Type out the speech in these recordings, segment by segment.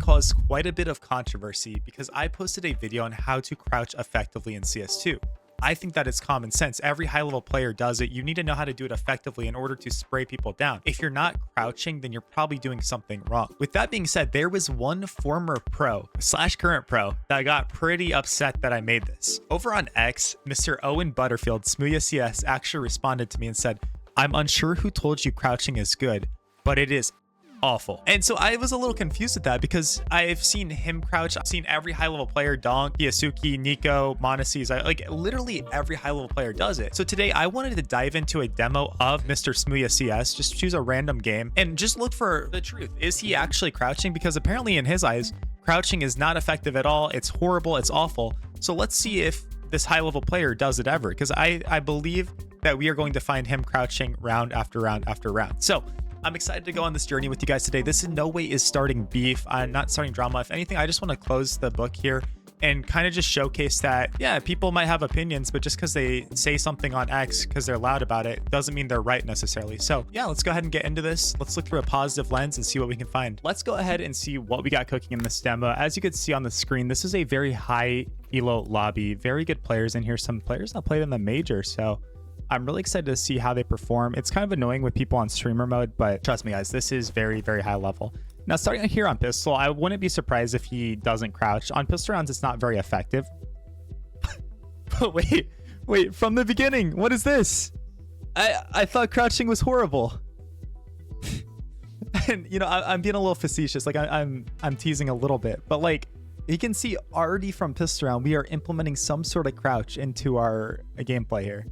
caused quite a bit of controversy because I posted a video on how to crouch effectively in CS2. I think that it's common sense. Every high level player does it. You need to know how to do it effectively in order to spray people down. If you're not crouching, then you're probably doing something wrong. With that being said, there was one former pro / current pro that got pretty upset that I made this. Over on X, Mr. Owen Butterfield, Smooya CS, actually responded to me and said, "I'm unsure who told you crouching is good, but it is awful." And so I was a little confused with that because I've seen him crouch. I've seen every high level player, Donk, Yasuki, Nico, Monacies, like literally every high level player does it. So today I wanted to dive into a demo of Mr. Smooya CS, just choose a random game and just look for the truth. Is he actually crouching? Because apparently in his eyes, crouching is not effective at all. It's horrible. It's awful. So let's see if this high level player does it ever, because I believe that we are going to find him crouching round after round after round. So I'm excited to go on this journey with you guys today. This in no way is starting beef. I'm not starting drama. If anything, I just want to close the book here and kind of just showcase that, yeah, people might have opinions, but just because they say something on X because they're loud about it doesn't mean they're right necessarily. So yeah, let's go ahead and get into this. Let's look through a positive lens and see what we can find. Let's go ahead and see what we got cooking in this demo. As you can see on the screen, this is a very high elo lobby. Very good players in here. Some players that played in the major. So I'm really excited to see how they perform. It's kind of annoying with people on streamer mode, but trust me guys, this is very, very high level. Now starting here on pistol, I wouldn't be surprised if he doesn't crouch. On pistol rounds, it's not very effective. But wait, from the beginning, what is this? I thought crouching was horrible. And you know, I'm being a little facetious, like I'm teasing a little bit, but like you can see already from pistol round, we are implementing some sort of crouch into our gameplay here,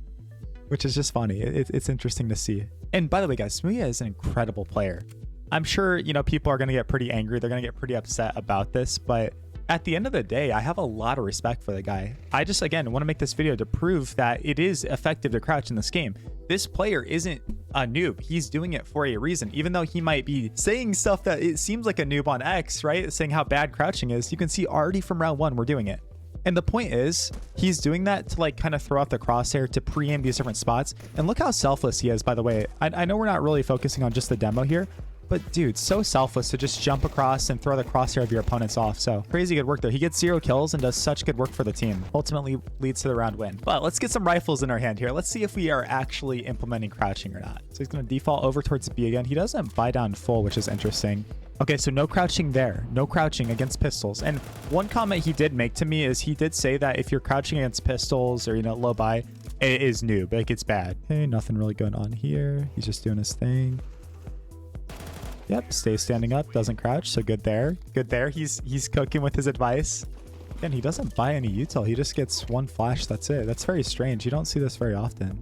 which is just funny. It's interesting to see. And by the way, guys, Smooya is an incredible player. I'm sure, you know, people are going to get pretty angry. They're going to get pretty upset about this. But at the end of the day, I have a lot of respect for the guy. I just, again, want to make this video to prove that it is effective to crouch in this game. This player isn't a noob. He's doing it for a reason. Even though he might be saying stuff that it seems like a noob on X, right? Saying how bad crouching is. You can see already from round one, we're doing it. And the point is, he's doing that to like kind of throw out the crosshair to pre-aim these different spots. And look how selfless he is, by the way. I know we're not really focusing on just the demo here, but dude, so selfless to just jump across and throw the crosshair of your opponents off. So crazy good work there. He gets 0 kills and does such good work for the team. Ultimately leads to the round win. But let's get some rifles in our hand here. Let's see if we are actually implementing crouching or not. So he's going to default over towards B again. He doesn't buy down full, which is interesting. Okay, so no crouching there. No crouching against pistols. And one comment he did make to me is he did say that if you're crouching against pistols or, you know, low buy, it is noob. Like, it's bad. Okay, nothing really going on here. He's just doing his thing. Yep, stays standing up, doesn't crouch. So good there. Good there. He's cooking with his advice. And he doesn't buy any util. He just gets one flash. That's it. That's very strange. You don't see this very often.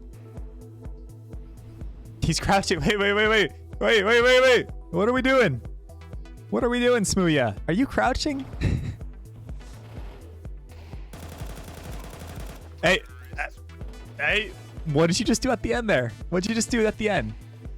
He's crouching. Wait. What are we doing? What are we doing, Smooya? Are you crouching? Hey, what did you just do at the end there? What did you just do at the end?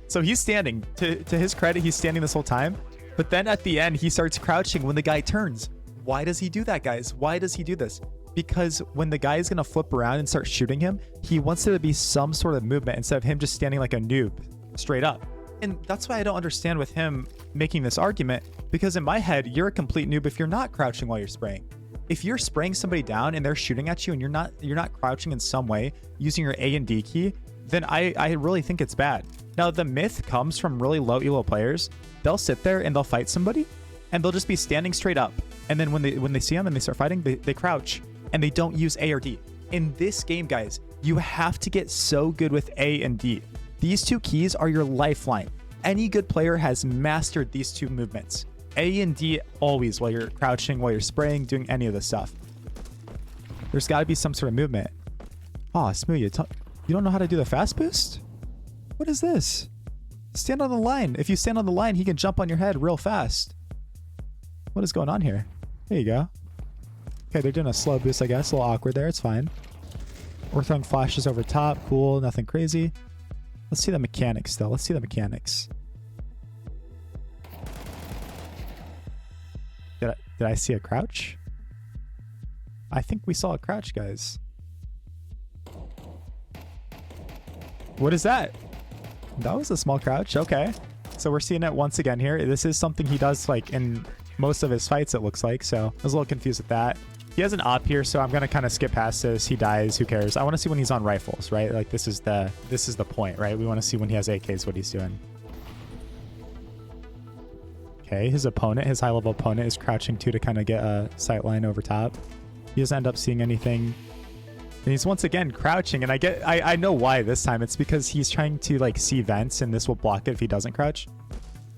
So he's standing. To his credit, he's standing this whole time. But then at the end, he starts crouching when the guy turns. Why does he do that, guys? Why does he do this? Because when the guy is going to flip around and start shooting him, he wants there to be some sort of movement instead of him just standing like a noob straight up. And that's why I don't understand with him making this argument, because in my head, you're a complete noob if you're not crouching while you're spraying. If you're spraying somebody down and they're shooting at you and you're not crouching in some way using your A and D key, then I really think it's bad. Now, the myth comes from really low elo players. They'll sit there and they'll fight somebody and they'll just be standing straight up. And then when they see them and they start fighting, they crouch and they don't use A or D. In this game, guys, you have to get so good with A and D. These two keys are your lifeline. Any good player has mastered these two movements. A and D always while you're crouching, while you're spraying, doing any of this stuff. There's got to be some sort of movement. Oh, Smooya, you don't know how to do the fast boost? What is this? Stand on the line. If you stand on the line, he can jump on your head real fast. What is going on here? There you go. Okay, they're doing a slow boost, I guess. A little awkward there. It's fine. We're throwing flashes over top. Cool. Nothing crazy. Let's see the mechanics, though. Let's see the mechanics. Did I see a crouch? I think we saw a crouch, guys. What is that? That was a small crouch. Okay. So we're seeing it once again here. This is something he does like in most of his fights, it looks like. So I was a little confused with that. He has an op here, so I'm gonna kind of skip past this. He dies, who cares? I want to see when he's on rifles, right? Like this is the point, right? We want to see when he has AKs what he's doing. Okay, his opponent, his high-level opponent, is crouching too to kind of get a sight line over top. He doesn't end up seeing anything. And he's once again crouching, and I know why this time. It's because he's trying to like see vents, and this will block it if he doesn't crouch.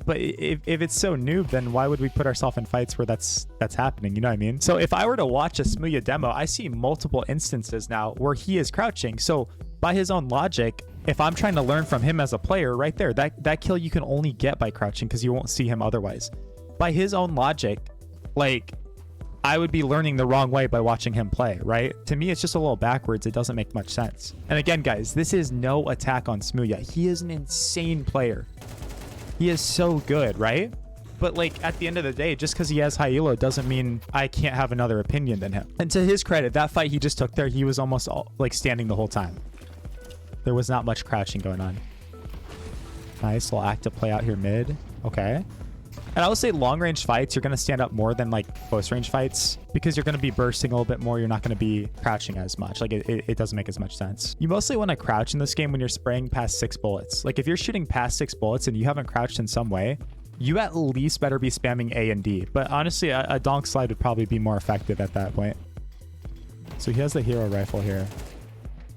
But if it's so noob, then why would we put ourselves in fights where that's happening? You know what I mean? So if I were to watch a Smooya demo, I see multiple instances now where he is crouching. So by his own logic, if I'm trying to learn from him as a player, right there, that kill you can only get by crouching because you won't see him otherwise. By his own logic, like, I would be learning the wrong way by watching him play, right? To me, it's just a little backwards. It doesn't make much sense. And again, guys, this is no attack on Smooya. He is an insane player. He is so good, right? But like at the end of the day, just because he has high elo doesn't mean I can't have another opinion than him. And to his credit, that fight he just took there, he was almost like standing the whole time. There was not much crouching going on. Nice little active play out here mid. Okay. And I would say long range fights, you're going to stand up more than like close range fights because you're going to be bursting a little bit more. You're not going to be crouching as much. Like it doesn't make as much sense. You mostly want to crouch in this game when you're spraying past 6 bullets. Like if you're shooting past 6 bullets and you haven't crouched in some way, you at least better be spamming A and D. But honestly, a donk slide would probably be more effective at that point. So he has the hero rifle here.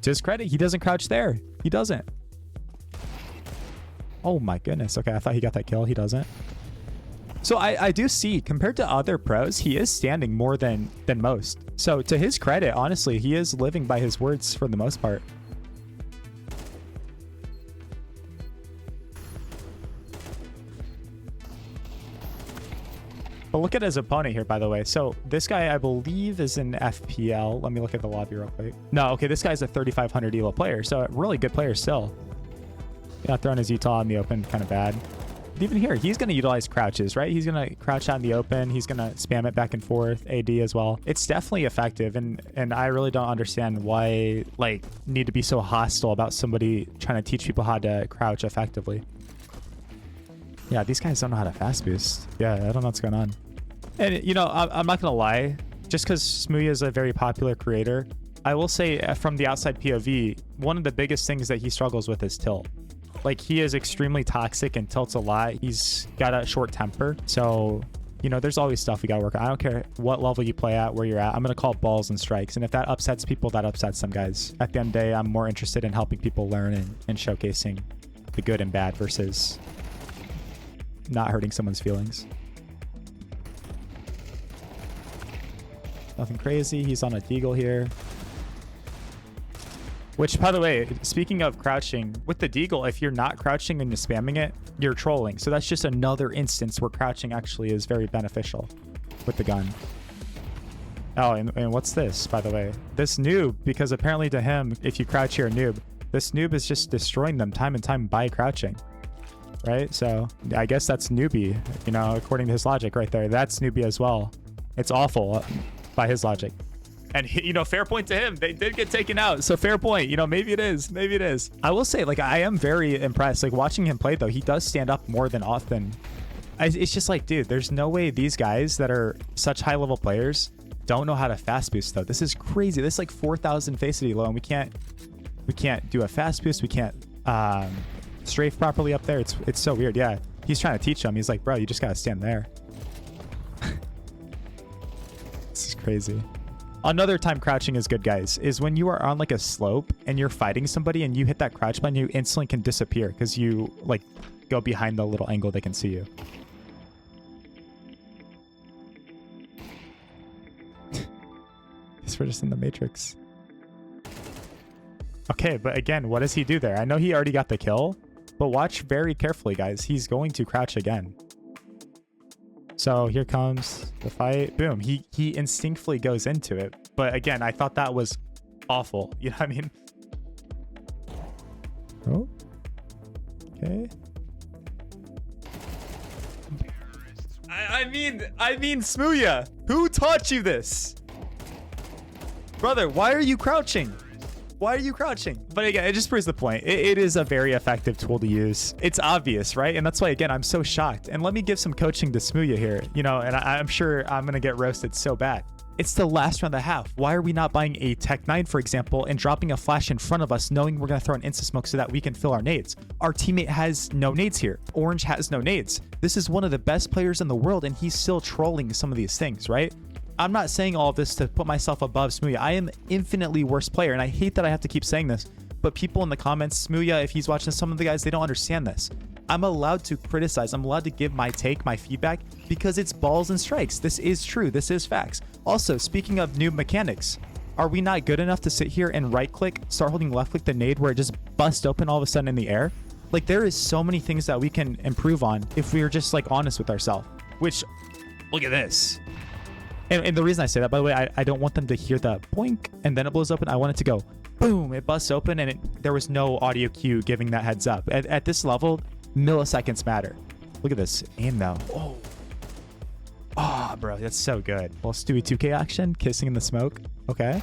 To his credit, he doesn't crouch there. He doesn't. Oh my goodness. Okay, I thought he got that kill. He doesn't. So I do see, compared to other pros, he is standing more than most. So to his credit, honestly, he is living by his words for the most part. But look at his opponent here, by the way. So this guy, I believe, is an FPL. Let me look at the lobby real quick. No, okay, this guy's a 3,500 elo player, so a really good player still. Yeah, throwing his Utah in the open, kind of bad. But even here, he's going to utilize crouches, right? He's going to crouch out in the open. He's going to spam it back and forth, AD as well. It's definitely effective, and I really don't understand why, like, need to be so hostile about somebody trying to teach people how to crouch effectively. Yeah, these guys don't know how to fast boost. Yeah, I don't know what's going on. And, you know, I'm not going to lie. Just because Smooya is a very popular creator, I will say from the outside POV, one of the biggest things that he struggles with is tilt. Like, he is extremely toxic and tilts a lot. He's got a short temper. So, you know, there's always stuff we got to work on. I don't care what level you play at, where you're at. I'm going to call it balls and strikes. And if that upsets people, that upsets some guys. At the end of the day, I'm more interested in helping people learn and showcasing the good and bad versus not hurting someone's feelings. Nothing crazy. He's on a deagle here. Which, by the way, speaking of crouching, with the deagle, if you're not crouching and you're spamming it, you're trolling. So that's just another instance where crouching actually is very beneficial with the gun. Oh, and what's this, by the way? This noob, because apparently to him, if you crouch, you're a noob. This noob is just destroying them time and time by crouching. Right? So I guess that's newbie, you know, according to his logic right there. That's newbie as well. It's awful by his logic. And, you know, fair point to him. They did get taken out. So fair point. You know, maybe it is. Maybe it is. I will say, like, I am very impressed. Like, watching him play, though, he does stand up more than often. It's just like, dude, there's no way these guys that are such high-level players don't know how to fast boost, though. This is crazy. This is like 4,000 face low, and we can't do a fast boost. We can't strafe properly up there. It's so weird. Yeah, he's trying to teach them. He's like, bro, you just got to stand there. This is crazy. Another time crouching is good, guys, is when you are on like a slope and you're fighting somebody and you hit that crouch button, you instantly can disappear because you like go behind the little angle they can see you. We're just in the Matrix. Okay, but again, what does he do there? I know he already got the kill, but watch very carefully, guys. He's going to crouch again. So here comes the fight. Boom. He instinctively goes into it. But again, I thought that was awful. You know what I mean? Oh. Okay. I mean, Smooya, who taught you this? Brother, why are you crouching? Why are you crouching? But again, it just proves the point. It is a very effective tool to use. It's obvious, right? And that's why, again, I'm so shocked. And let me give some coaching to Smooya here, you know, and I'm sure I'm going to get roasted so bad. It's the last round of the half. Why are we not buying a Tech 9, for example, and dropping a flash in front of us, knowing we're going to throw an insta-smoke so that we can fill our nades? Our teammate has no nades here. Orange has no nades. This is one of the best players in the world, and he's still trolling some of these things, right? I'm not saying all of this to put myself above Smooya. I am infinitely worse player, and I hate that I have to keep saying this, but people in the comments, Smooya, if he's watching, some of the guys, they don't understand this. I'm allowed to criticize. I'm allowed to give my take, my feedback, because it's balls and strikes. This is true. This is facts. Also, speaking of new mechanics, are we not good enough to sit here and right click, start holding left click the nade where it just busts open all of a sudden in the air? Like, there is so many things that we can improve on if we are just like honest with ourselves, which, look at this. And the reason I say that, by the way, I don't want them to hear the boink and then it blows open. I want it to go boom, it busts open, and there was no audio cue giving that heads up. At this level, milliseconds matter. Look at this aim though. Oh, bro, that's so good. Well, Stewie 2K action, kissing in the smoke. Okay.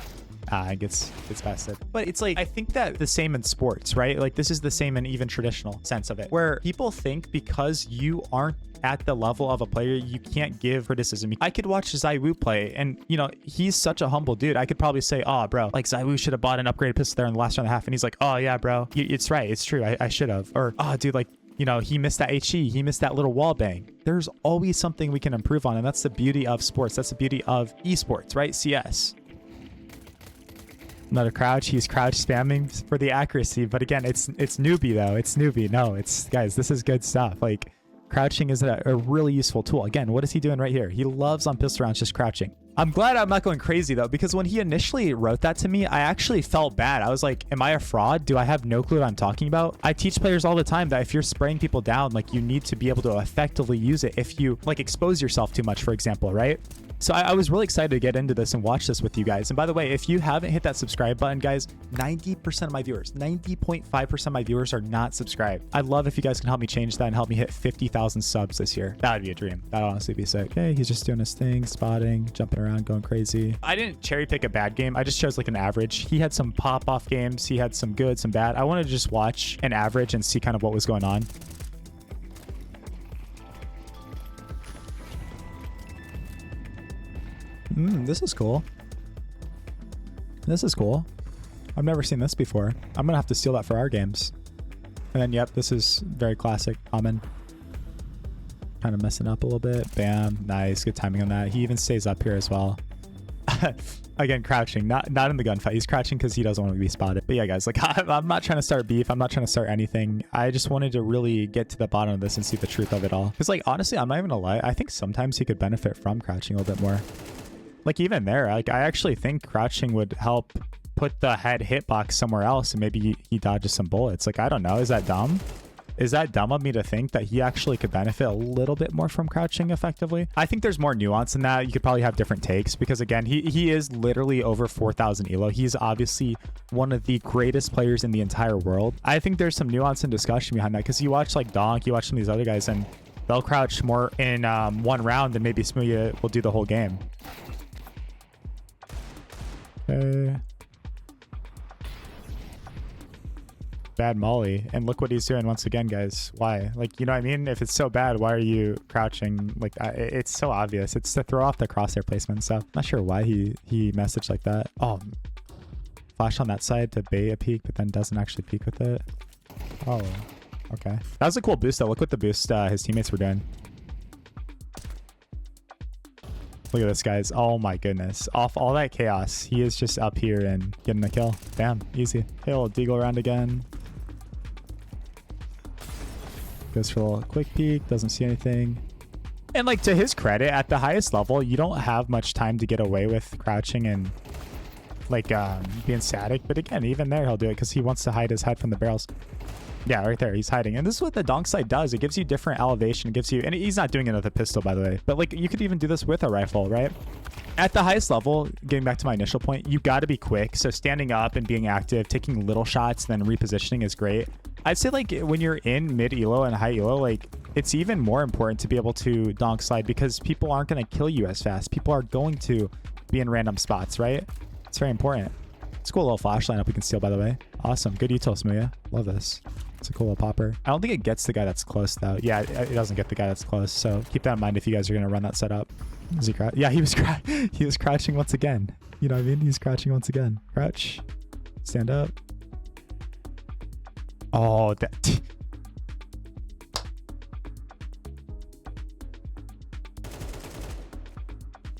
It gets past it. But it's like, I think that the same in sports, right? Like, this is the same in even traditional sense of it, where people think because you aren't at the level of a player, you can't give criticism. I could watch ZywOo play, and you know, he's such a humble dude. I could probably say, oh, bro, like ZywOo should have bought an upgraded pistol there in the last round and a half. And he's like, oh yeah, bro, it's right. It's true. I should have. Or, oh, dude, like, you know, he missed that HE. He missed that little wall bang. There's always something we can improve on. And that's the beauty of sports. That's the beauty of esports, right? CS. Another crouch. He's crouch spamming for the accuracy. But again, it's newbie though. It's newbie. No, it's, guys, this is good stuff. Like, crouching is a really useful tool. Again, what is he doing right here? He loves on pistol rounds just crouching. I'm glad I'm not going crazy though, because when he initially wrote that to me, I actually felt bad. I was like, am I a fraud? Do I have no clue what I'm talking about? I teach players all the time that if you're spraying people down, like, you need to be able to effectively use it if you like expose yourself too much, for example, right? So I was really excited to get into this and watch this with you guys. And by the way, if you haven't hit that subscribe button, guys, 90% of my viewers, 90.5% of my viewers are not subscribed. I'd love if you guys can help me change that and help me hit 50,000 subs this year. That would be a dream. That'd honestly be sick. Okay, he's just doing his thing, spotting, jumping around, going crazy. I didn't cherry pick a bad game. I just chose like an average. He had some pop-off games. He had some good, some bad. I wanted to just watch an average and see kind of what was going on. This is cool. This is cool. I've never seen this before. I'm gonna have to steal that for our games. And then, yep, this is very classic. Common. Kind of messing up a little bit. Bam. Nice. Good timing on that. He even stays up here as well. Again, crouching. Not in the gunfight. He's crouching because he doesn't want to be spotted. But yeah, guys, like, I'm not trying to start beef. I'm not trying to start anything. I just wanted to really get to the bottom of this and see the truth of it all. Because, like, honestly, I'm not even gonna lie. I think sometimes he could benefit from crouching a little bit more. Like, even there, like, I actually think crouching would help put the head hitbox somewhere else, and maybe he dodges some bullets. Like, I don't know. Is that dumb? Is that dumb of me to think that he actually could benefit a little bit more from crouching effectively? I think there's more nuance in that. You could probably have different takes because, again, he is literally over 4,000 elo. He's obviously one of the greatest players in the entire world. I think there's some nuance and discussion behind that because you watch like Donk, you watch some of these other guys, and they'll crouch more in one round than maybe Smooya will do the whole game. Okay. Bad molly, and look what he's doing once again, guys. Why? Like, you know what I mean? If it's so bad, why are you crouching? Like, it's so obvious. It's to throw off the crosshair placement and stuff. Not sure why he messaged like that. Oh, flash on that side to bait a peek, but then doesn't actually peek with it. Oh, okay. That was a cool boost though. Look what the boost his teammates were doing. Look at this, guys. Oh my goodness. Off all that chaos, he is just up here and getting the kill. Bam, easy. Hey, little deagle around again. Goes for a little quick peek, doesn't see anything. And like, to his credit, at the highest level, you don't have much time to get away with crouching and like being static. But again, even there, he'll do it because he wants to hide his head from the barrels. Yeah, right there, he's hiding. And this is what the donk sight does. It gives you different elevation. It gives you, and he's not doing it with a pistol, by the way, but like, you could even do this with a rifle, right? At the highest level, getting back to my initial point, you got to be quick. So standing up and being active, taking little shots, then repositioning is great. I'd say like when you're in mid elo and high elo, like, it's even more important to be able to donk slide because people aren't going to kill you as fast. People are going to be in random spots, right? It's very important. It's a cool little flash lineup we can steal, by the way. Awesome. Good util, Smooya. Love this. It's a cool little popper. I don't think it gets the guy that's close, though. Yeah, it doesn't get the guy that's close. So keep that in mind if you guys are going to run that setup. Is he crouch? Yeah, he was crouching once again. You know what I mean? He's crouching once again. Crouch. Stand up. Oh, that...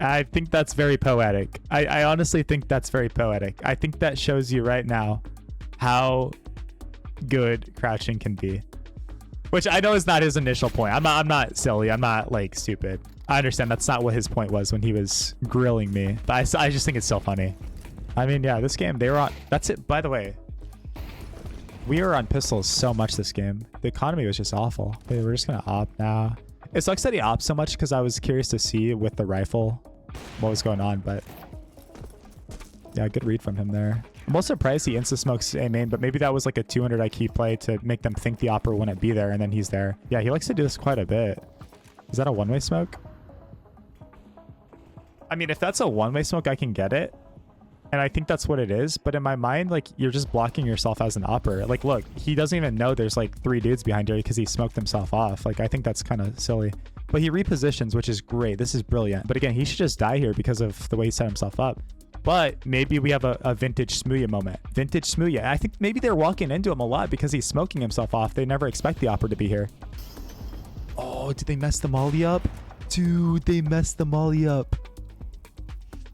I think that's very poetic. I honestly think that's very poetic. I think that shows you right now how good crouching can be, which I know is not his initial point. I'm not silly. I'm not like stupid. I understand that's not what his point was when he was grilling me, but I just think it's so funny. I mean, yeah, this game, they were on, that's it. By the way, we were on pistols so much this game. The economy was just awful. Okay, we're just going to opt now. It sucks that he opts so much because I was curious to see with the rifle what was going on, but yeah, good read from him there. I'm also surprised he insta-smokes A main, but maybe that was like a 200 IQ play to make them think the opera wouldn't be there, and then he's there. Yeah, he likes to do this quite a bit. Is that a one-way smoke? I mean, if that's a one-way smoke, I can get it. And I think that's what it is. But in my mind, like, you're just blocking yourself as an opera. Like, look, he doesn't even know there's like 3 dudes behind here because he smoked himself off. Like, I think that's kind of silly. But he repositions, which is great. This is brilliant. But again, he should just die here because of the way he set himself up. But maybe we have a vintage Smooya moment. Vintage Smooya. I think maybe they're walking into him a lot because he's smoking himself off. They never expect the opera to be here. Oh, did they mess the molly up? Dude, they messed the molly up.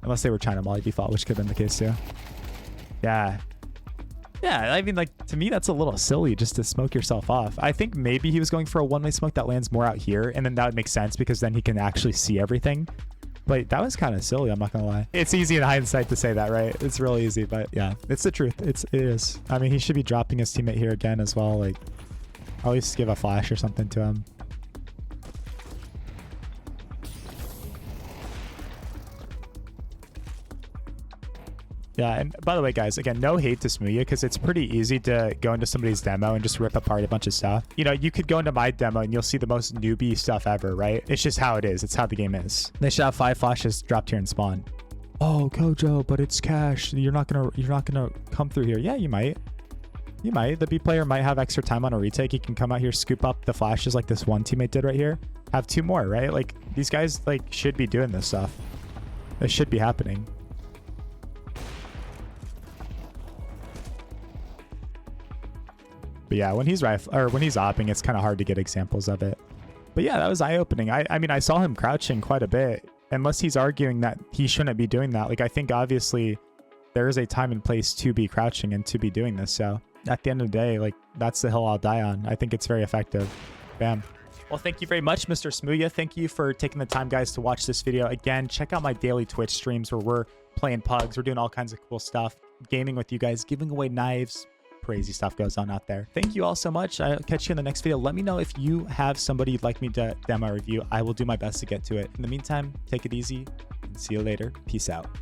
Unless they were trying to molly default, which could have been the case too. Yeah. Yeah, I mean, like, to me, that's a little silly just to smoke yourself off. I think maybe he was going for a one-way smoke that lands more out here, and then that would make sense because then he can actually see everything. But that was kind of silly, I'm not gonna lie. It's easy in hindsight to say that, right? It's really easy, but yeah, it's the truth. It is. I mean, he should be dropping his teammate here again as well. Like, at least give a flash or something to him. Yeah, and by the way, guys, again, no hate to Smooya because it's pretty easy to go into somebody's demo and just rip apart a bunch of stuff. You know, you could go into my demo and you'll see the most newbie stuff ever, right? It's just how it is. It's how the game is. They should have 5 flashes dropped here and spawn. Oh, Kojo, but it's cash. You're not gonna come through here. Yeah, you might. You might. The B player might have extra time on a retake. He can come out here, scoop up the flashes like this one teammate did right here. Have 2 more, right? Like, these guys like should be doing this stuff. This should be happening. But yeah, when he's opping, it's kind of hard to get examples of it. But yeah, that was eye-opening. I mean, I saw him crouching quite a bit. Unless he's arguing that he shouldn't be doing that. Like, I think obviously there is a time and place to be crouching and to be doing this. So at the end of the day, like, that's the hill I'll die on. I think it's very effective. Bam. Well, thank you very much, Mr. Smooya. Thank you for taking the time, guys, to watch this video. Again, check out my daily Twitch streams where we're playing pugs. We're doing all kinds of cool stuff, gaming with you guys, giving away knives. Crazy stuff goes on out there. Thank you all so much. I'll catch you in the next video. Let me know if you have somebody you'd like me to demo review. I will do my best to get to it. In the meantime, take it easy and see you later. Peace out.